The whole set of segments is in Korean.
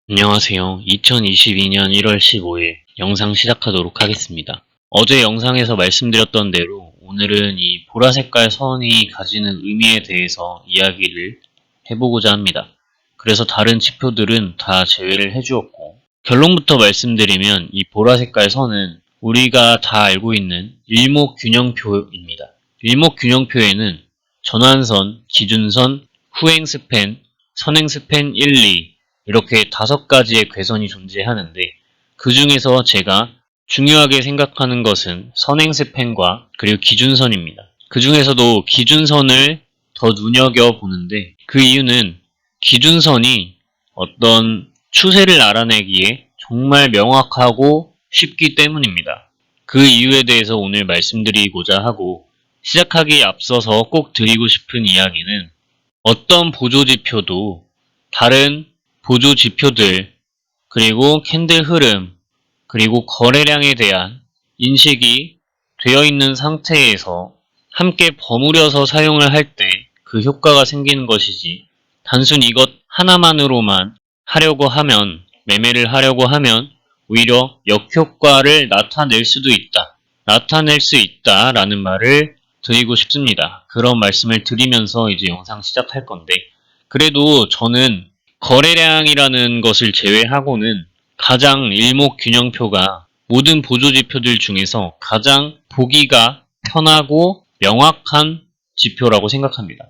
안녕하세요. 2022년 1월 15일 영상 시작하도록 하겠습니다. 어제 영상에서 말씀드렸던 대로 오늘은 이 보라 색깔 선이 가지는 의미에 대해서 이야기를 해보고자 합니다. 그래서 다른 지표들은 다 제외를 해주었고, 결론부터 말씀드리면 이 보라 색깔 선은 우리가 다 알고 있는 일목균형표입니다. 일목균형표에는 전환선, 기준선, 후행스팬, 선행스팬 1, 2 이렇게 5가지의 궤선이 존재하는데, 그 중에서 제가 중요하게 생각하는 것은 선행스팬과 그리고 기준선입니다. 그 중에서도 기준선을 더 눈여겨보는데, 그 이유는 기준선이 어떤 추세를 알아내기에 정말 명확하고 쉽기 때문입니다. 그 이유에 대해서 오늘 말씀드리고자 하고, 시작하기에 앞서서 꼭 드리고 싶은 이야기는, 어떤 보조지표도 다른 보조지표들, 그리고 캔들 흐름, 그리고 거래량에 대한 인식이 되어 있는 상태에서 함께 버무려서 사용을 할 때 그 효과가 생기는 것이지, 단순 이것 하나만으로만 하려고 하면, 매매를 하려고 하면 오히려 역효과를 나타낼 수도 있다. 나타낼 수 있다라는 말을 드리고 싶습니다. 그런 말씀을 드리면서 이제 영상 시작할 건데, 그래도 저는 거래량이라는 것을 제외하고는 가장 일목균형표가 모든 보조지표들 중에서 가장 보기가 편하고 명확한 지표라고 생각합니다.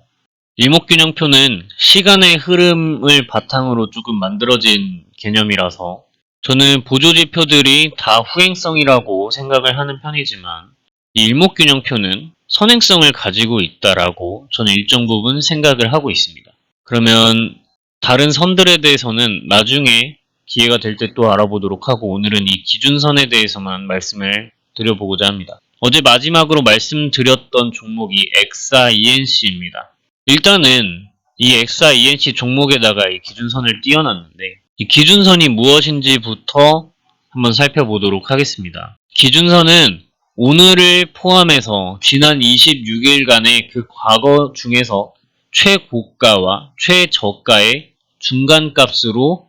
일목균형표는 시간의 흐름을 바탕으로 조금 만들어진 개념이라서 저는 보조지표들이 다 후행성이라고 생각을 하는 편이지만, 이 일목균형표는 선행성을 가지고 있다라고 저는 일정 부분 생각을 하고 있습니다. 그러면 다른 선들에 대해서는 나중에 기회가 될 때 또 알아보도록 하고, 오늘은 이 기준선에 대해서만 말씀을 드려보고자 합니다. 어제 마지막으로 말씀드렸던 종목이 XINC입니다. 일단은 이 XINC 종목에다가 이 기준선을 띄워놨는데, 이 기준선이 무엇인지부터 한번 살펴보도록 하겠습니다. 기준선은 오늘을 포함해서 지난 26일간의 그 과거 중에서 최고가와 최저가의 중간값으로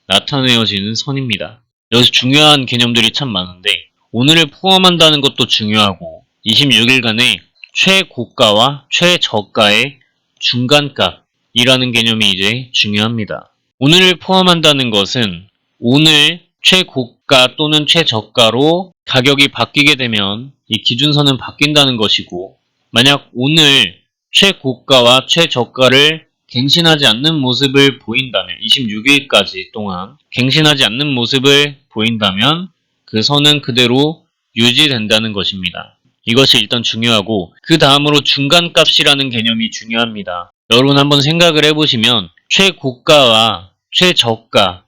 나타내어지는 선입니다. 여기서 중요한 개념들이 참 많은데, 오늘을 포함한다는 것도 중요하고 26일간의 최고가와 최저가의 중간값이라는 개념이 이제 중요합니다. 오늘을 포함한다는 것은 오늘 최고가 또는 최저가로 가격이 바뀌게 되면 이 기준선은 바뀐다는 것이고, 만약 오늘 최고가와 최저가를 갱신하지 않는 모습을 보인다면, 26일까지 동안 갱신하지 않는 모습을 보인다면 그 선은 그대로 유지된다는 것입니다. 이것이 일단 중요하고, 그 다음으로 중간값이라는 개념이 중요합니다. 여러분 한번 생각을 해보시면 최고가와 최저가,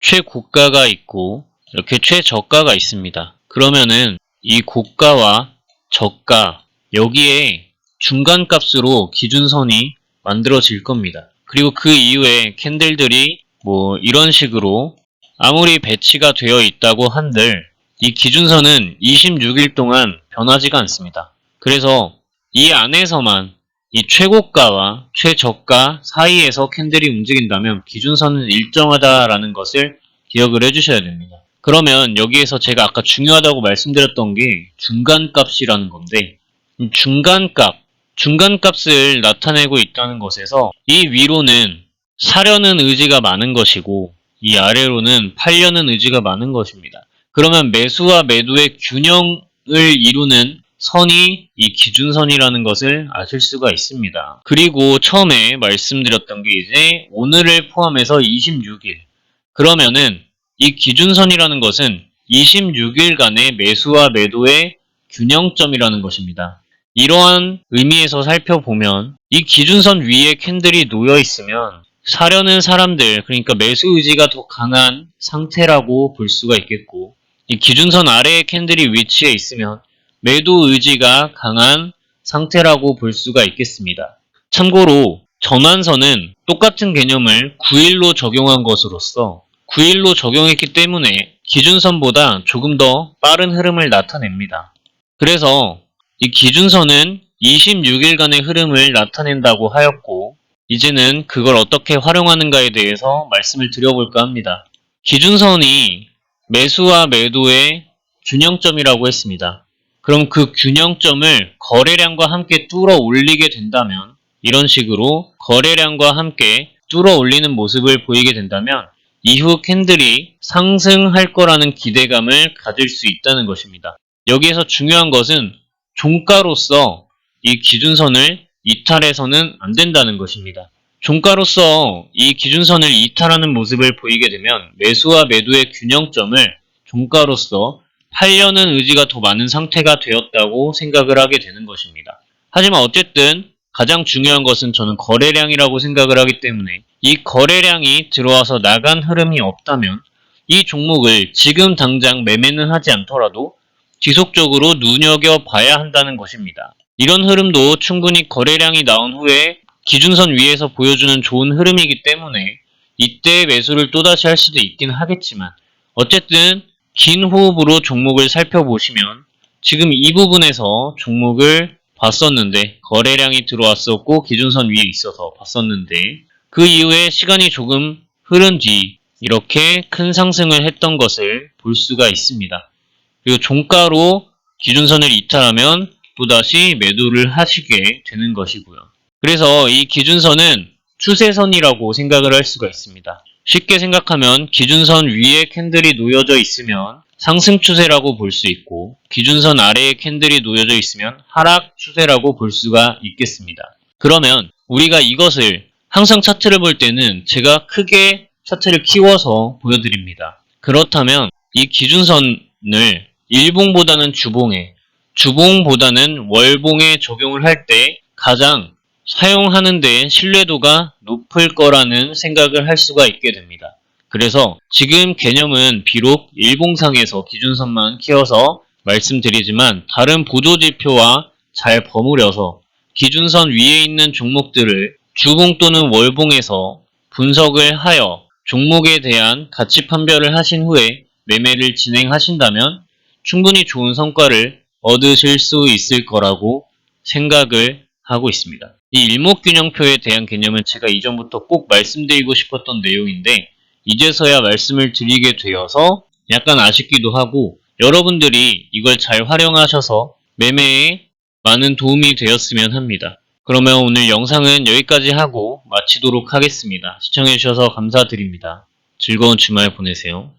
최고가가 있고 이렇게 최저가가 있습니다. 그러면은 이 고가와 저가, 여기에 중간값으로 기준선이 만들어질 겁니다. 그리고 그 이후에 캔들들이 뭐 이런 식으로 아무리 배치가 되어 있다고 한들 이 기준선은 26일 동안 변하지가 않습니다. 그래서 이 안에서만 이 최고가와 최저가 사이에서 캔들이 움직인다면 기준선은 일정하다라는 것을 기억을 해주셔야 됩니다. 그러면 여기에서 제가 아까 중요하다고 말씀드렸던 게 중간값이라는 건데, 이 중간값을 나타내고 있다는 것에서 이 위로는 사려는 의지가 많은 것이고 이 아래로는 팔려는 의지가 많은 것입니다. 그러면 매수와 매도의 균형을 이루는 선이 이 기준선이라는 것을 아실 수가 있습니다. 그리고 처음에 말씀드렸던 게 이제 오늘을 포함해서 26일. 그러면은 이 기준선이라는 것은 26일간의 매수와 매도의 균형점이라는 것입니다. 이러한 의미에서 살펴보면 이 기준선 위에 캔들이 놓여 있으면 사려는 사람들, 그러니까 매수 의지가 더 강한 상태라고 볼 수가 있겠고, 이 기준선 아래에 캔들이 위치해 있으면 매도 의지가 강한 상태라고 볼 수가 있겠습니다. 참고로 전환선은 똑같은 개념을 9일로 적용한 것으로서 9일로 적용했기 때문에 기준선보다 조금 더 빠른 흐름을 나타냅니다. 그래서 이 기준선은 26일간의 흐름을 나타낸다고 하였고, 이제는 그걸 어떻게 활용하는가에 대해서 말씀을 드려볼까 합니다. 기준선이 매수와 매도의 균형점이라고 했습니다. 그럼 그 균형점을 거래량과 함께 뚫어 올리게 된다면, 이런 식으로 거래량과 함께 뚫어 올리는 모습을 보이게 된다면 이후 캔들이 상승할 거라는 기대감을 가질 수 있다는 것입니다. 여기에서 중요한 것은 종가로서 이 기준선을 이탈해서는 안 된다는 것입니다. 종가로서 이 기준선을 이탈하는 모습을 보이게 되면 매수와 매도의 균형점을 종가로서 팔려는 의지가 더 많은 상태가 되었다고 생각을 하게 되는 것입니다. 하지만 어쨌든 가장 중요한 것은 저는 거래량이라고 생각을 하기 때문에 이 거래량이 들어와서 나간 흐름이 없다면 이 종목을 지금 당장 매매는 하지 않더라도 지속적으로 눈여겨봐야 한다는 것입니다. 이런 흐름도 충분히 거래량이 나온 후에 기준선 위에서 보여주는 좋은 흐름이기 때문에 이때 매수를 또다시 할 수도 있긴 하겠지만, 어쨌든 긴 호흡으로 종목을 살펴보시면 지금 이 부분에서 종목을 봤었는데 거래량이 들어왔었고 기준선 위에 있어서 봤었는데 그 이후에 시간이 조금 흐른 뒤 이렇게 큰 상승을 했던 것을 볼 수가 있습니다. 그리고 종가로 기준선을 이탈하면 또다시 매도를 하시게 되는 것이고요. 그래서 이 기준선은 추세선이라고 생각을 할 수가 있습니다. 쉽게 생각하면 기준선 위에 캔들이 놓여져 있으면 상승 추세라고 볼 수 있고, 기준선 아래에 캔들이 놓여져 있으면 하락 추세라고 볼 수가 있겠습니다. 그러면 우리가 이것을 항상 차트를 볼 때는 제가 크게 차트를 키워서 보여드립니다. 그렇다면 이 기준선을 일봉보다는 주봉에, 주봉보다는 월봉에 적용을 할 때 가장 사용하는 데 신뢰도가 높을 거라는 생각을 할 수가 있게 됩니다. 그래서 지금 개념은 비록 일봉상에서 기준선만 키워서 말씀드리지만 다른 보조지표와 잘 버무려서 기준선 위에 있는 종목들을 주봉 또는 월봉에서 분석을 하여 종목에 대한 가치 판별을 하신 후에 매매를 진행하신다면 충분히 좋은 성과를 얻으실 수 있을 거라고 생각을 하고 있습니다. 이 일목균형표에 대한 개념은 제가 이전부터 꼭 말씀드리고 싶었던 내용인데 이제서야 말씀을 드리게 되어서 약간 아쉽기도 하고, 여러분들이 이걸 잘 활용하셔서 매매에 많은 도움이 되었으면 합니다. 그러면 오늘 영상은 여기까지 하고 마치도록 하겠습니다. 시청해주셔서 감사드립니다. 즐거운 주말 보내세요.